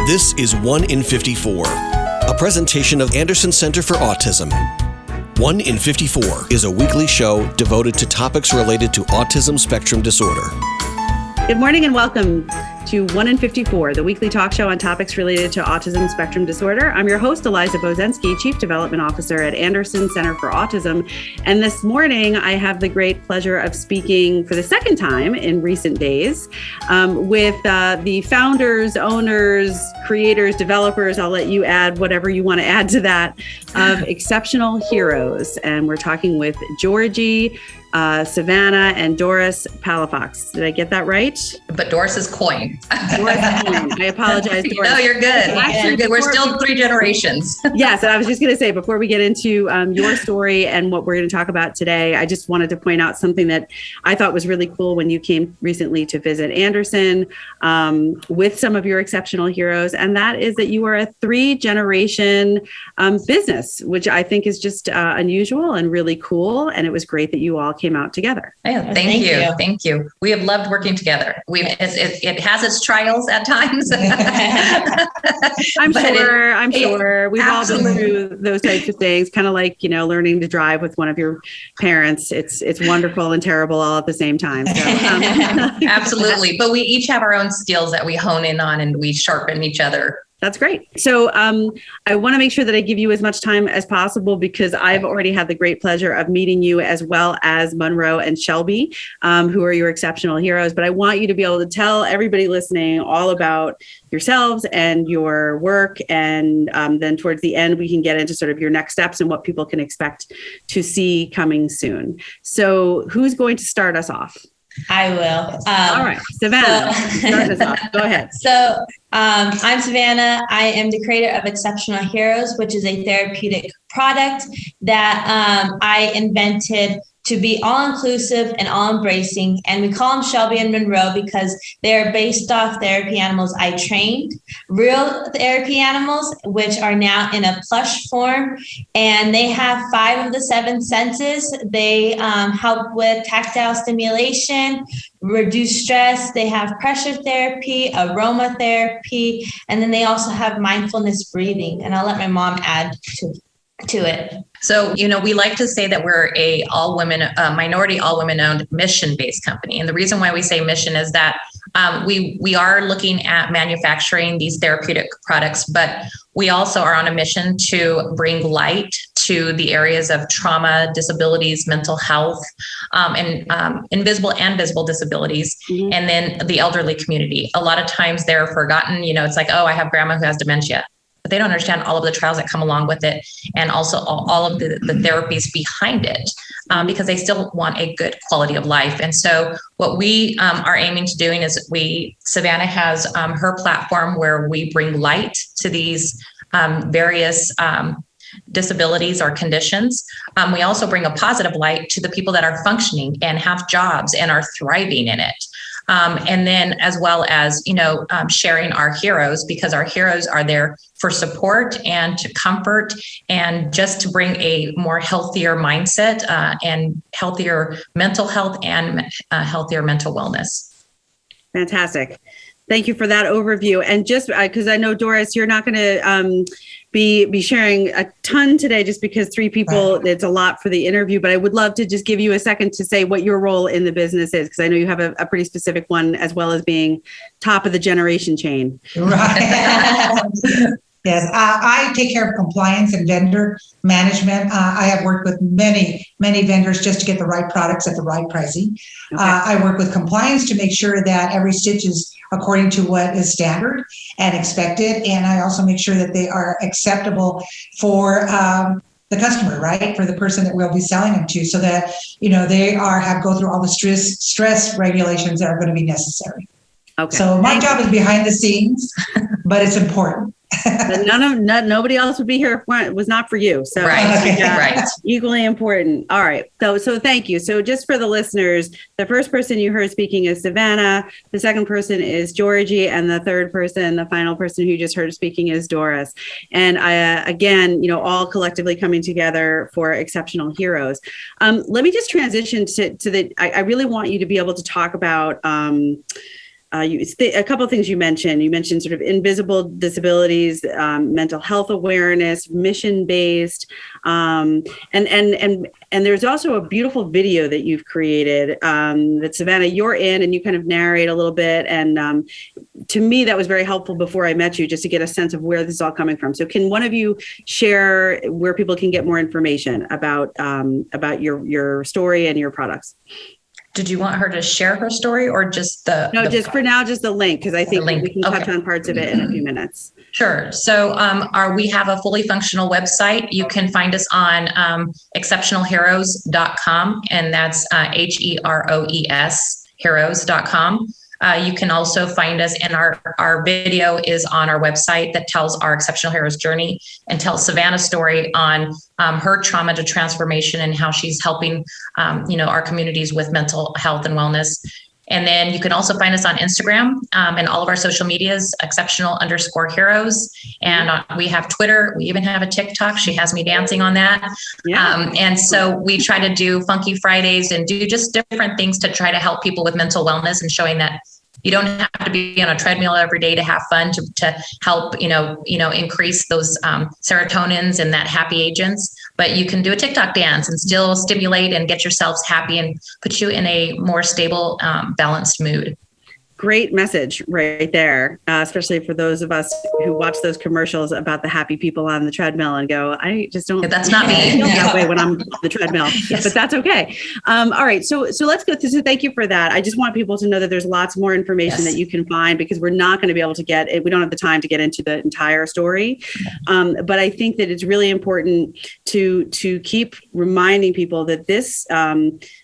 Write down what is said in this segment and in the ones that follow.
This is 1 in 54, a presentation of Anderson Center for Autism. 1 in 54 is a weekly show devoted to topics related to autism spectrum disorder. Good morning and welcome to 1 in 54, the weekly talk show on topics related to autism spectrum disorder. I'm your host, Eliza Bozensky, Chief Development Officer at Anderson Center for Autism. And this morning, I have the great pleasure of speaking for the second time in recent days with the founders, owners, creators, developers, I'll let you add whatever you want to add to that, of Exceptional Heroes. And we're talking with Georgie, Savannah, and Doris Palafox. Did I get that right? But Doris is coin. Doris is coin. I apologize, Doris. No, you're good. Actually, you're good. We're still 3 generations. Yes, and I was just going to say, before we get into your story and what we're going to talk about today, I just wanted to point out something that I thought was really cool when you came recently to visit Anderson with some of your exceptional heroes, and that is that you are a 3-generation business, which I think is just unusual and really cool, and it was great that you all came out together. Yeah, thank you. Thank you. We have loved working together. It has its trials at times. I'm sure. We've all been through those types of things, kind of like, learning to drive with one of your parents. It's wonderful and terrible all at the same time. So, Absolutely. But we each have our own skills that we hone in on and we sharpen each other. That's great. So I want to make sure that I give you as much time as possible because I've already had the great pleasure of meeting you, as well as Monroe and Shelby, who are your exceptional heroes. But I want you to be able to tell everybody listening all about yourselves and your work. And then towards the end, we can get into sort of your next steps and what people can expect to see coming soon. So who's going to start us off? I will. All right, Savannah, start us off. Go ahead. So I'm Savannah. I am the creator of Exceptional Heroes, which is a therapeutic product that I invented to be all-inclusive and all-embracing. And we call them Shelby and Monroe because they're based off therapy animals I trained, real therapy animals, which are now in a plush form. And they have 5 of the 7 senses. They help with tactile stimulation, reduce stress. They have pressure therapy, aromatherapy, and then they also have mindfulness breathing. And I'll let my mom add to it. So, we like to say that we're a minority, all women owned mission-based company. And the reason why we say mission is that we are looking at manufacturing these therapeutic products, but we also are on a mission to bring light to the areas of trauma, disabilities, mental health, and invisible and visible disabilities, and then the elderly community. A lot of times they're forgotten. It's like, oh, I have grandma who has dementia. But they don't understand all of the trials that come along with it, and also all of the therapies behind it, because they still want a good quality of life. And so what we are aiming to doing is Savannah has her platform where we bring light to these various disabilities or conditions. We also bring a positive light to the people that are functioning and have jobs and are thriving in it. And then as well as, sharing our heroes, because our heroes are there for support and to comfort and just to bring a more healthier mindset and healthier mental health and healthier mental wellness. Fantastic. Thank you for that overview. And just because I know, Doris, you're not going to be sharing a ton today just because 3 people, it's a lot for the interview, but I would love to just give you a second to say what your role in the business is, because I know you have a pretty specific one, as well as being top of the generation chain. Right. Yes, I take care of compliance and vendor management. I have worked with many vendors just to get the right products at the right pricing. Okay. I work with compliance to make sure that every stitch is according to what is standard and expected. And I also make sure that they are acceptable for the customer, right? For the person that we'll be selling them to, so that, they go through all the stress regulations that are going to be necessary. Okay. So my job is behind the scenes, but it's important. Nobody else would be here if it was not for you. So right. Equally important. All right. So thank you. So just for the listeners, the first person you heard speaking is Savannah. The second person is Georgie. And the third person, the final person who you just heard speaking, is Doris. And again, all collectively coming together for Exceptional Heroes. Let me just transition to I really want you to be able to talk about a couple of things you mentioned. You mentioned sort of invisible disabilities, mental health awareness, mission-based, and there's also a beautiful video that you've created that Savannah, you're in, and you kind of narrate a little bit. And to me, that was very helpful before I met you, just to get a sense of where this is all coming from. So can one of you share where people can get more information about your story and your products? Did you want her to share her story or just for now, just the link, because I think we can touch on parts of it in a few minutes. Sure. So we have a fully functional website. You can find us on exceptionalheroes.com, and that's HEROES, heroes.com. You can also find us, and our video is on our website that tells our Exceptional Heroes journey and tells Savannah's story on her trauma to transformation and how she's helping, our communities with mental health and wellness. And then you can also find us on Instagram and all of our social medias, exceptional_heroes. And we have Twitter. We even have a TikTok. She has me dancing on that. Yeah. And so we try to do Funky Fridays and do just different things to try to help people with mental wellness, and showing that you don't have to be on a treadmill every day to have fun, to help, increase those serotonins and that happy agents. But you can do a TikTok dance and still stimulate and get yourselves happy and put you in a more stable, balanced mood. Great message right there, especially for those of us who watch those commercials about the happy people on the treadmill and go, I just don't. That's not me. Feel that way when I'm on the treadmill, yes. But that's okay. All right, so let's go through. So thank you for that. I just want people to know that there's lots more information that you can find, because we're not going to be able to get it. We don't have the time to get into the entire story, but I think that it's really important to keep reminding people that this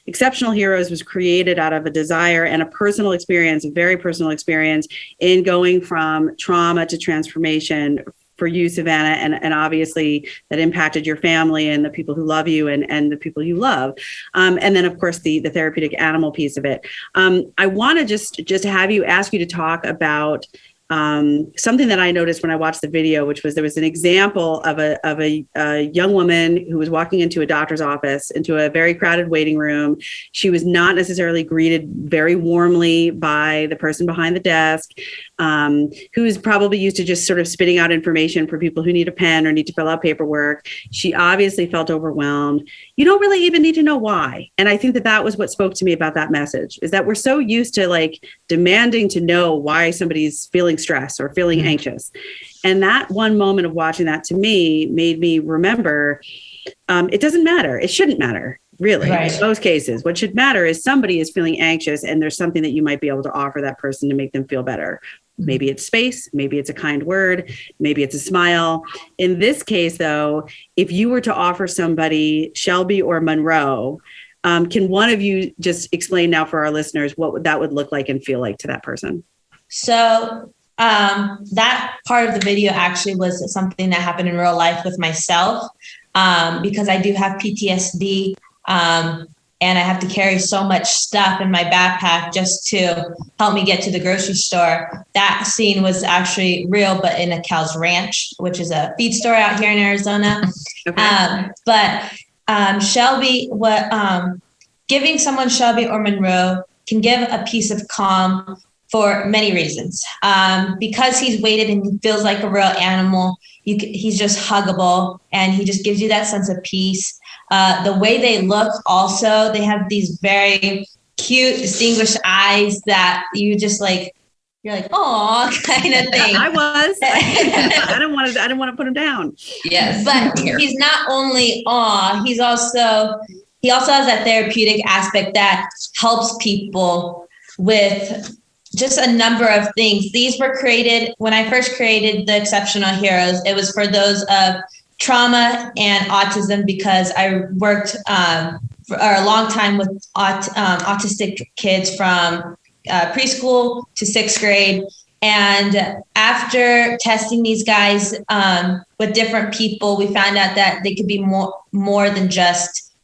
Exceptional Heroes was created out of a desire and a personal experience, a very personal experience, in going from trauma to transformation for you, Savannah, and obviously that impacted your family and the people who love you and the people you love. And then, of course, the therapeutic animal piece of it. I want to just have you ask you to talk about something that I noticed when I watched the video, which was there was an example of a young woman who was walking into a doctor's office, into a very crowded waiting room. She was not necessarily greeted very warmly by the person behind the desk, who is probably used to just sort of spitting out information for people who need a pen or need to fill out paperwork. She obviously felt overwhelmed. You don't really even need to know why. And I think that was what spoke to me about that message, is that we're so used to demanding to know why somebody's feeling stressed or feeling anxious. And that one moment of watching that, to me, made me remember it doesn't matter. It shouldn't matter, really. Right. In most cases, what should matter is somebody is feeling anxious and there's something that you might be able to offer that person to make them feel better. Maybe it's space, maybe it's a kind word, maybe it's a smile. In this case, though, if you were to offer somebody Shelby or Monroe, can one of you just explain now for our listeners what that would look like and feel like to that person? So that part of the video actually was something that happened in real life with myself, because I do have PTSD. And I have to carry so much stuff in my backpack just to help me get to the grocery store. That scene was actually real, but in a Cal's Ranch, which is a feed store out here in Arizona. Okay. But Shelby, giving someone Shelby or Monroe can give a piece of calm for many reasons. Because he's weighted and he feels like a real animal, he's just huggable, and he just gives you that sense of peace. The way they look also, they have these very cute, distinguished eyes that you just you're like, oh, kind of thing. I don't want to put him down. Yes. But he's not only awe, he also has that therapeutic aspect that helps people with just a number of things. These were created, when I first created the Exceptional Heroes, it was for those of trauma and autism, because I worked for a long time with autistic kids from preschool to 6th grade. And after testing these guys with different people, we found out that they could be more than just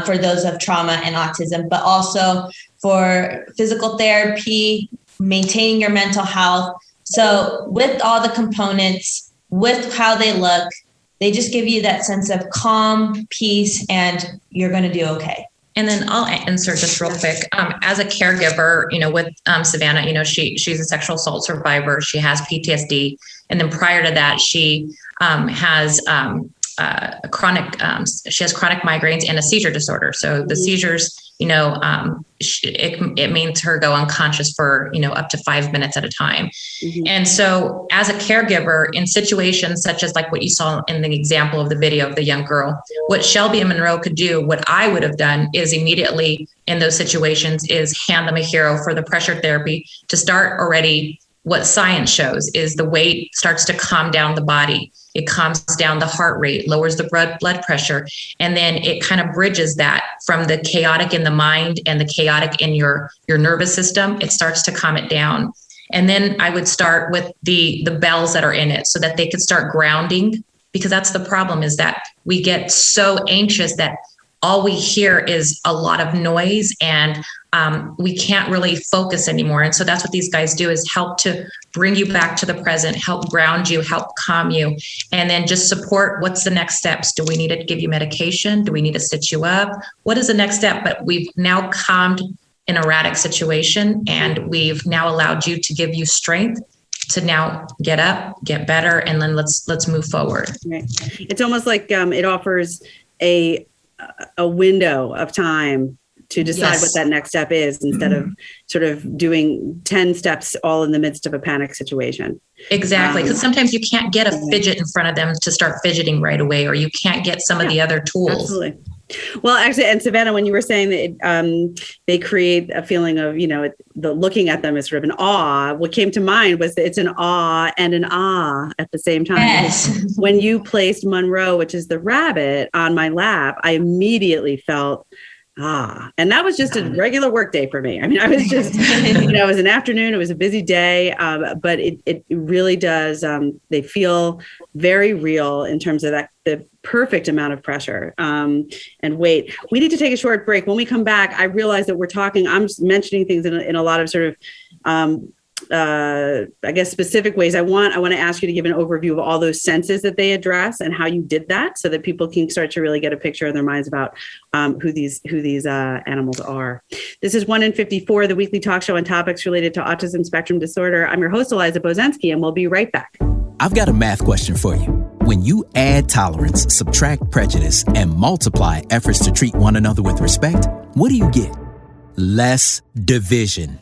for those of trauma and autism, but also for physical therapy, maintaining your mental health. So with all the components, with how they look, they just give you that sense of calm, peace, and you're going to do okay. And then I'll insert just real quick. As a caregiver, with Savannah, she's a sexual assault survivor. She has PTSD. And then prior to that, she has chronic migraines and a seizure disorder. So the seizures, it means her go unconscious for, up to 5 minutes at a time. Mm-hmm. And so as a caregiver in situations such as like what you saw in the example of the video of the young girl, what Shelby and Monroe could do, what I would have done is immediately in those situations is hand them a hero for the pressure therapy to start already. What science shows is the weight starts to calm down the body. It calms down the heart rate, lowers the blood pressure, and then it kind of bridges that from the chaotic in the mind and the chaotic in your nervous system. It starts to calm it down. And then I would start with the bells that are in it so that they could start grounding, because that's the problem, is that we get so anxious that all we hear is a lot of noise and we can't really focus anymore. And so that's what these guys do, is help to bring you back to the present, help ground you, help calm you, and then just support. What's the next steps? Do we need to give you medication? Do we need to sit you up? What is the next step? But we've now calmed an erratic situation, and we've now allowed you to give you strength to now get up, get better, and then let's move forward. Right. It's almost like it offers a window of time to decide what that next step is, instead of sort of doing 10 steps all in the midst of a panic situation. Exactly. Because sometimes you can't get a fidget in front of them to start fidgeting right away, or you can't get some of the other tools. Absolutely. Well, actually, and Savannah, when you were saying that they create a feeling of, the looking at them is sort of an awe, what came to mind was that it's an awe and an at the same time. Yes. When you placed Monroe, which is the rabbit, on my lap, I immediately felt and that was just a regular work day for me. I mean, I was just, it was an afternoon, it was a busy day, but it really does. They feel very real in terms of the perfect amount of pressure and weight. We need to take a short break. When we come back, I realize that I'm just mentioning things in a lot of sort of, I guess, specific ways. I want to ask you to give an overview of all those senses that they address and how you did that, so that people can start to really get a picture in their minds about who these animals are. This is 1 in 54, the weekly talk show on topics related to autism spectrum disorder. I'm your host, Eliza Bozensky, and we'll be right back. I've got a math question for you. When you add tolerance, subtract prejudice, and multiply efforts to treat one another with respect, what do you get? Less division.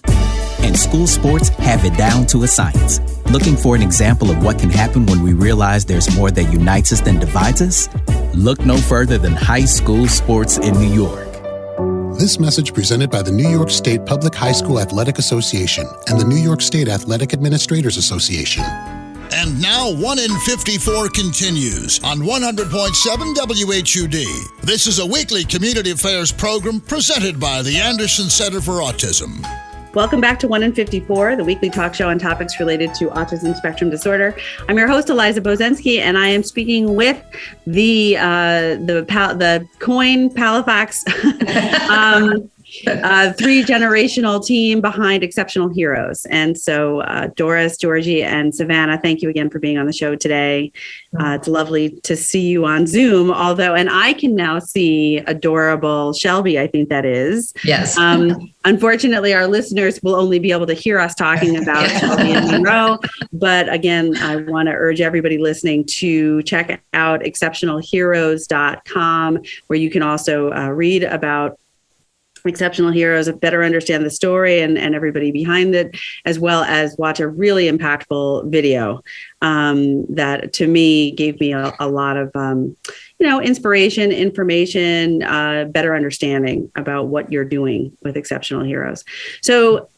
And school sports have it down to a science. Looking for an example of what can happen when we realize there's more that unites us than divides us? Look no further than high school sports in New York. This message presented by the New York State Public High School Athletic Association and the New York State Athletic Administrators Association. And now 1 in 54 continues on 100.7 WHUD. This is a weekly community affairs program presented by the Anderson Center for Autism. Welcome back to 1 in 54, the weekly talk show on topics related to autism spectrum disorder. I'm your host, Eliza Bozensky, and I am speaking with the coin Palafox 3-generational team behind Exceptional Heroes. And so Doris, Georgie, and Savannah, thank you again for being on the show today. It's lovely to see you on Zoom, and I can now see adorable Shelby, I think that is. Yes. Unfortunately, our listeners will only be able to hear us talking about Shelby and Monroe. But again, I want to urge everybody listening to check out exceptionalheroes.com, where you can also read about Exceptional Heroes, better understand the story and everybody behind it, as well as watch a really impactful video that to me gave me a lot of inspiration, information, better understanding about what you're doing with Exceptional Heroes. So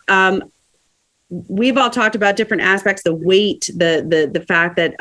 we've all talked about different aspects, the weight, the fact that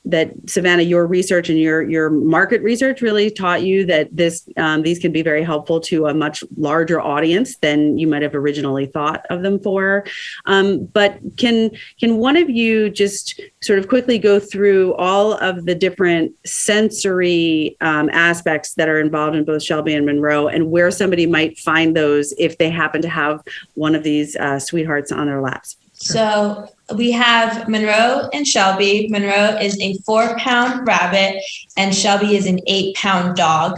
that Savannah, your research and your market research really taught you that these can be very helpful to a much larger audience than you might have originally thought of them for. But can one of you just sort of quickly go through all of the different sensory aspects that are involved in both Shelby and Monroe, and where somebody might find those if they happen to have one of these sweethearts on their laps? So we have Monroe and Shelby. Monroe is a 4-pound rabbit and Shelby is an 8-pound dog.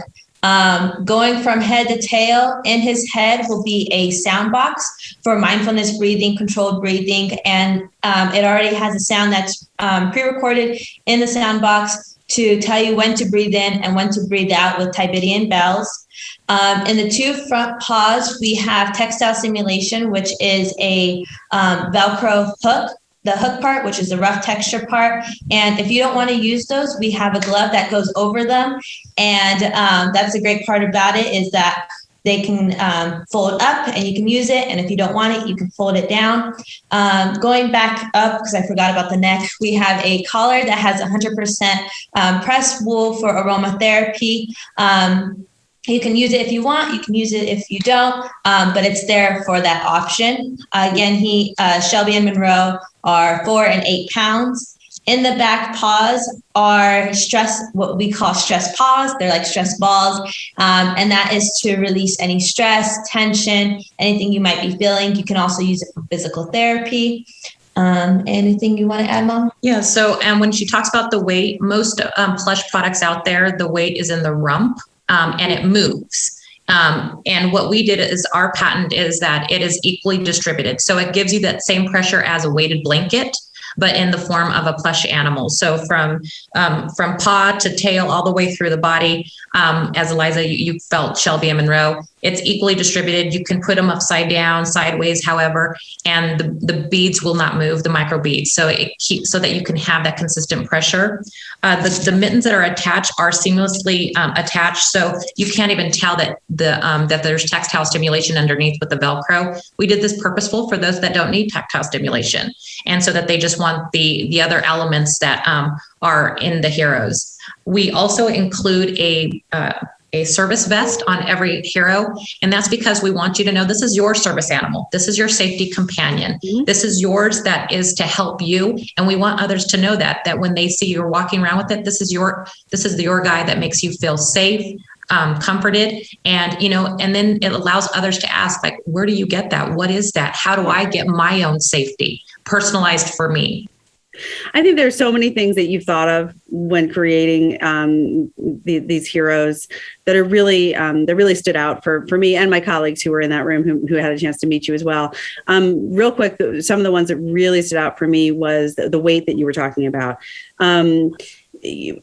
Going from head to tail, in his head will be a sound box for mindfulness breathing, controlled breathing. And it already has a sound that's pre-recorded in the sound box to tell you when to breathe in and when to breathe out with Tibetan bells. In the two front paws, we have textile simulation, which is a Velcro hook, the hook part, which is the rough texture part. And if you don't want to use those, we have a glove that goes over them. And that's the great part about it, is that they can fold up and you can use it. And if you don't want it, you can fold it down. Going back up, because I forgot about the neck, we have a collar that has 100% pressed wool for aromatherapy. You can use it if you want, you can use it if you don't, but it's there for that option. Again, Shelby and Monroe are 4 and 8 pounds. In the back paws are what we call stress paws. They're like stress balls. And that is to release any stress, tension, anything you might be feeling. You can also use it for physical therapy. Anything you want to add, Mom? Yeah. So, and when she talks about the weight, most plush products out there, the weight is in the rump. And it moves. And what we did is, our patent is that it is equally distributed. So it gives you that same pressure as a weighted blanket, but in the form of a plush animal. So from paw to tail, all the way through the body, as Eliza, you felt Shelby and Monroe, it's equally distributed. You can put them upside down, sideways, however, and the beads will not move, the micro beads. So it keeps so that you can have that consistent pressure. The mittens that are attached are seamlessly attached, so you can't even tell that that there's tactile stimulation underneath with the Velcro. We did this purposeful for those that don't need tactile stimulation, and so that they just want the other elements that are in the heroes. We also include a service vest on every hero. And that's because we want you to know this is your service animal. This is your safety companion. Mm-hmm. This is yours that is to help you. And we want others to know that when they see you're walking around with it, this is your guy that makes you feel safe, comforted. And, and then it allows others to ask, like, where do you get that? What is that? How do I get my own safety personalized for me? I think there's so many things that you've thought of when creating these heroes that are really that really stood out for me and my colleagues who were in that room who had a chance to meet you as well. Real quick, some of the ones that really stood out for me was the weight that you were talking about.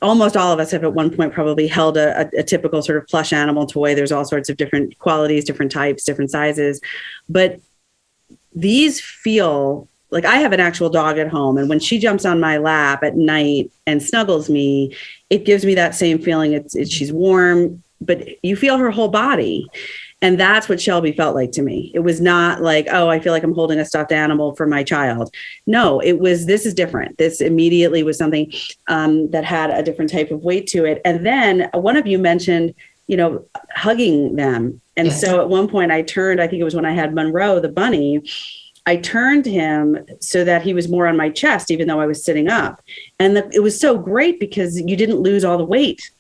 Almost all of us have at one point probably held a typical sort of plush animal toy. There's all sorts of different qualities, different types, different sizes, but these feel like I have an actual dog at home, and when she jumps on my lap at night and snuggles me, it gives me that same feeling. She's warm, but you feel her whole body. And that's what Shelby felt like to me. It was not like, oh, I feel like I'm holding a stuffed animal for my child. No, this is different. This immediately was something that had a different type of weight to it. And then one of you mentioned, hugging them. And yes. So at one point I think it was when I had Monroe, the bunny, I turned him so that he was more on my chest, even though I was sitting up. And it was so great because you didn't lose all the weight.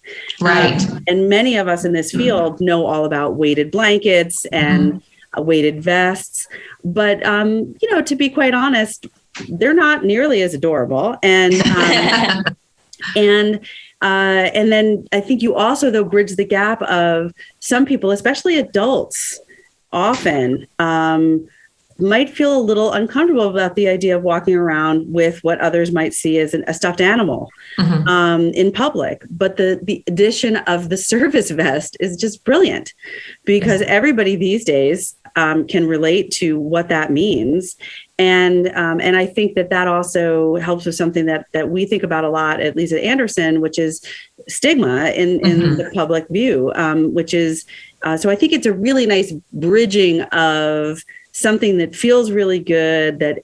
Right. And many of us in this field know all about weighted blankets and weighted vests. But, to be quite honest, they're not nearly as adorable. And, and then I think you also, though, bridge the gap of some people, especially adults, often, might feel a little uncomfortable about the idea of walking around with what others might see as a stuffed animal in public. But the addition of the service vest is just brilliant because everybody these days can relate to what that means. And I think that also helps with something that we think about a lot, at least at Anderson, which is stigma in the public view, which is, so I think it's a really nice bridging of something that feels really good, that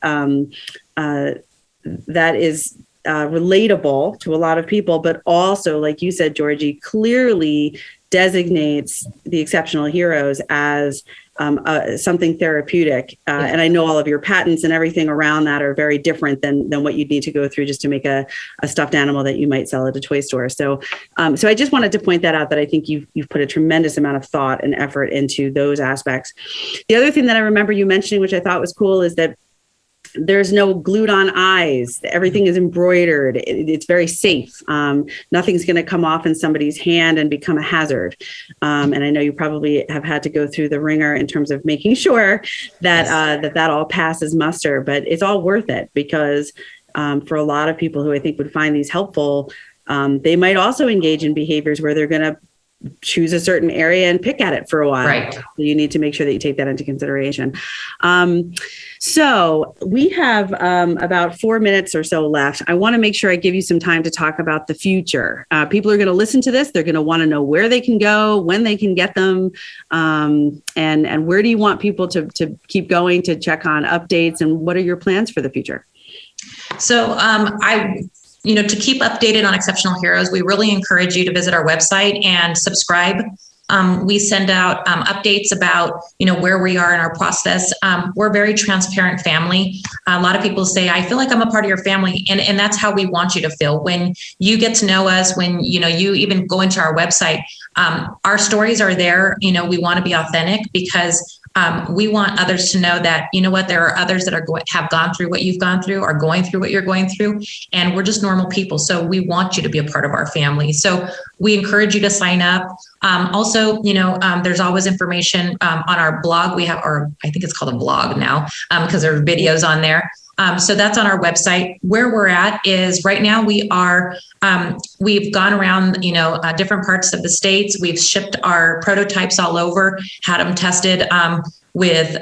is relatable to a lot of people, but also, like you said, Georgie, clearly designates the exceptional heroes as something therapeutic. And I know all of your patents and everything around that are very different than what you'd need to go through just to make a stuffed animal that you might sell at a toy store. So I just wanted to point that out, that I think you've put a tremendous amount of thought and effort into those aspects. The other thing that I remember you mentioning, which I thought was cool, is that There's no glued on eyes. Everything is embroidered. It's very safe. Nothing's going to come off in somebody's hand and become a hazard. And I know you probably have had to go through the ringer in terms of making sure that that all passes muster, but it's all worth it because for a lot of people who I think would find these helpful, they might also engage in behaviors where they're going to choose a certain area and pick at it for a while. Right. So you need to make sure that you take that into consideration. So we have about 4 minutes or so left. I want to make sure I give you some time to talk about the future. People are going to listen to this. They're going to want to know where they can go, when they can get them, and where do you want people to keep going to check on updates, and what are your plans for the future? So to keep updated on Exceptional Heroes, we really encourage you to visit our website and subscribe. We send out updates about, where we are in our process. We're a very transparent family. A lot of people say, I feel like I'm a part of your family. And that's how we want you to feel. When you get to know us, when, you even go into our website, our stories are there. We want to be authentic because we want others to know that, there are others that have gone through what you've gone through, are going through what you're going through, and we're just normal people. So we want you to be a part of our family. So we encourage you to sign up. Also, there's always information on our blog. We have, or I think it's called a blog now because there are videos on there. So that's on our website. Where we're at is right now we've gone around, different parts of the states. We've shipped our prototypes all over, had them tested with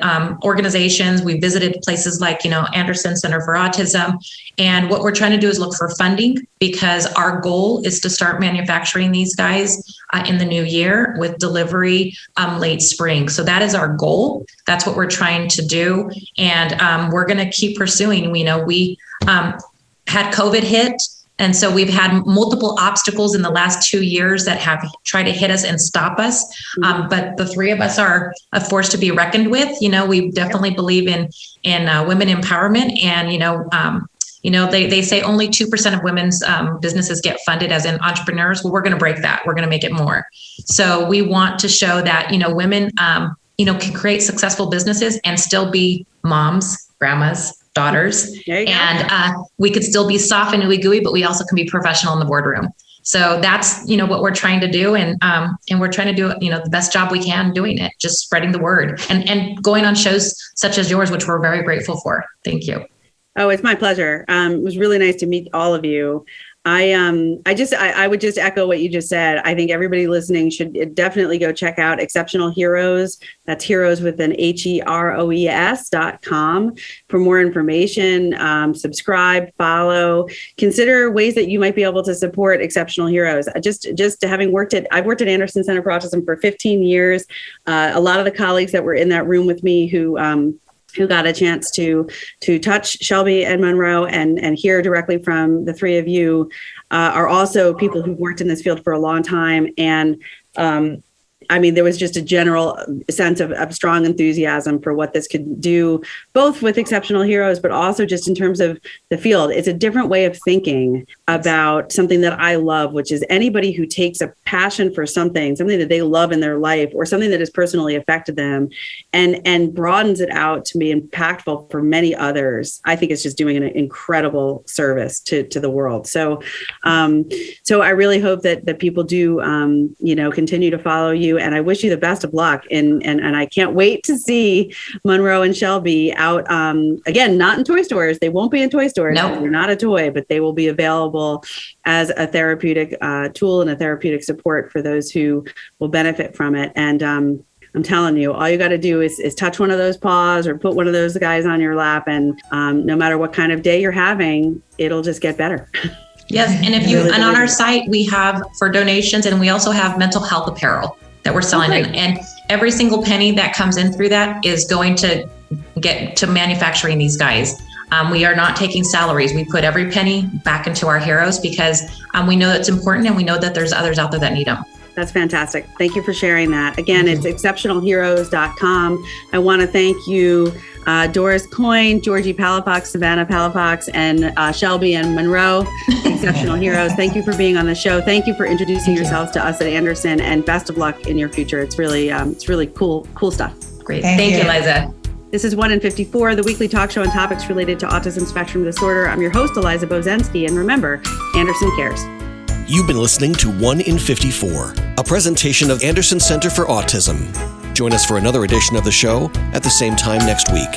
organizations. We visited places like, Anderson Center for Autism. And what we're trying to do is look for funding because our goal is to start manufacturing these guys in the new year with delivery late spring. So that is our goal. That's what we're trying to do. And we're going to keep pursuing. We had COVID hit. And so we've had multiple obstacles in the last 2 years that have tried to hit us and stop us. But the three of us are a force to be reckoned with. We definitely believe in women empowerment. And, they say only 2% of women's businesses get funded as in entrepreneurs. Well, we're going to break that. We're going to make it more. So we want to show that, women, can create successful businesses and still be moms, grandmas, daughters, and we could still be soft and ooey gooey, but we also can be professional in the boardroom. So that's, what we're trying to do. And we're trying to do, the best job we can doing it, just spreading the word and going on shows such as yours, which we're very grateful for. Thank you. Oh, it's my pleasure. It was really nice to meet all of you. I would just echo what you just said. I think everybody listening should definitely go check out Exceptional Heroes. That's heroes with an HEROES.com for more information. Subscribe, follow, consider ways that you might be able to support Exceptional Heroes. Just having I've worked at Anderson Center for Autism for 15 years. A lot of the colleagues that were in that room with me who got a chance to touch Shelby and Monroe and hear directly from the three of you are also people who've worked in this field for a long time. And there was just a general sense of strong enthusiasm for what this could do, both with Exceptional Heroes, but also just in terms of the field. It's a different way of thinking about something that I love, which is anybody who takes a passion for something that they love in their life or something that has personally affected them and broadens it out to be impactful for many others. I think it's just doing an incredible service to the world. So I really hope that people do, continue to follow you. And I wish you the best of luck. And I can't wait to see Monroe and Shelby out, again, not in toy stores. They won't be in toy stores. No. They're not a toy, but they will be available as a therapeutic tool and a therapeutic support for those who will benefit from it. And I'm telling you, all you got to do is touch one of those paws or put one of those guys on your lap. And no matter what kind of day you're having, it'll just get better. Yes. And and on our site, we have for donations, and we also have mental health apparel that we're selling. And every single penny that comes in through that is going to get to manufacturing these guys. We are not taking salaries. We put every penny back into our heroes because we know that's important and we know that there's others out there that need them. That's fantastic. Thank you for sharing that. Again, it's exceptionalheroes.com. I want to thank you, Doris Coyne, Georgie Palafox, Savannah Palafox, and Shelby and Monroe, Exceptional Heroes. Thank you for being on the show. Thank you for introducing yourselves to us at Anderson, and best of luck in your future. It's really cool stuff. Great. Thank you, Liza. This is 1 in 54, the weekly talk show on topics related to autism spectrum disorder. I'm your host, Eliza Bozensky, and remember, Anderson cares. You've been listening to 1 in 54, a presentation of Anderson Center for Autism. Join us for another edition of the show at the same time next week.